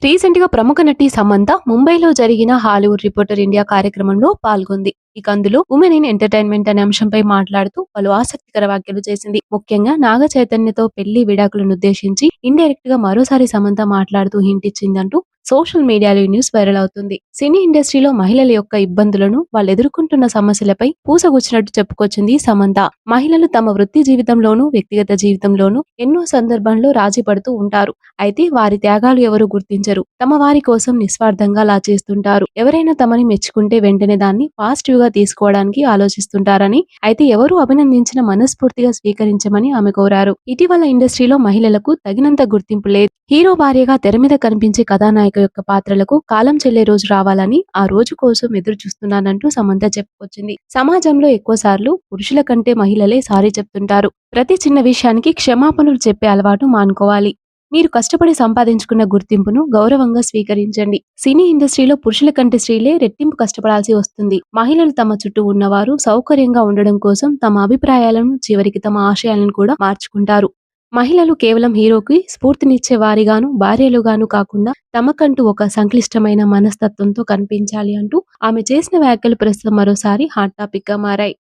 Recent గా ప్రముఖ నటి సమంత ముంబైలో జరిగిన హాలీవుడ్ రిపోర్టర్ ఇండియా కార్యక్రమంలో పాల్గొంది. ఇక అందులో ఉమెన్ ఇన్ ఎంటర్టైన్మెంట్ అనే అంశంపై మాట్లాడుతూ పలు ఆసక్తికర వ్యాఖ్యలు చేసింది. ముఖ్యంగా నాగ చైతన్యతో పెళ్లి విడాకులను ఉద్దేశించి ఇండైరెక్ట్ గా మరోసారి సమంత మాట్లాడుతూ హింట్ ఇచ్చిందంటూ సోషల్ మీడియాలో ఈ న్యూస్ వైరల్ అవుతుంది. సినీ ఇండస్ట్రీలో మహిళల యొక్క ఇబ్బందులను, వాళ్ళు ఎదుర్కొంటున్న సమస్యలపై పూసగుచ్చినట్టు చెప్పుకొచ్చింది సమంత. మహిళలు తమ వృత్తి జీవితంలోనూ, వ్యక్తిగత జీవితంలోనూ ఎన్నో సందర్భాల్లో రాజీ పడుతూ ఉంటారు. అయితే వారి త్యాగాలు ఎవరు గుర్తించరు. తమ వారి కోసం నిస్వార్థంగా అలా చేస్తుంటారు. ఎవరైనా తమని మెచ్చుకుంటే వెంటనే దాన్ని పాజిటివ్ గా తీసుకోవడానికి ఆలోచిస్తుంటారని, అయితే ఎవరు అభినందించిన మనస్ఫూర్తిగా స్వీకరించమని ఆమె కోరారు. ఇటీవల ఇండస్ట్రీలో మహిళలకు తగినంత గుర్తింపు లేదు. హీరో భార్యగా తెర మీద కనిపించే కథానాయక యొక్క పాత్రలకు కాలం చెల్లే రోజు రావాలని, ఆ రోజు కోసం ఎదురు చూస్తున్నానంటూ సమంత చెప్పుకొచ్చింది. సమాజంలో ఎక్కువ సార్లు పురుషుల కంటే మహిళలే సారీ చెప్తుంటారు. ప్రతి చిన్న విషయానికి క్షమాపణలు చెప్పే అలవాటు మానుకోవాలి. మీరు కష్టపడి సంపాదించుకున్న గుర్తింపును గౌరవంగా స్వీకరించండి. సినీ ఇండస్ట్రీలో పురుషుల కంటే స్త్రీలే రెట్టింపు కష్టపడాల్సి వస్తుంది. మహిళలు తమ చుట్టూ ఉన్నవారు సౌకర్యంగా ఉండడం కోసం తమ అభిప్రాయాలను, చివరికి తమ ఆశయాలను కూడా మార్చుకుంటారు. మహిళలు కేవలం హీరోకి స్ఫూర్తినిచ్చే వారిగాను, భార్యలుగాను కాకుండా తమకంటూ ఒక సంక్లిష్టమైన మనస్తత్వంతో కనిపించాలి అంటూ ఆమె చేసిన వ్యాఖ్యలు ప్రస్తుతం మరోసారి హాట్ టాపిక్ గా మారాయి.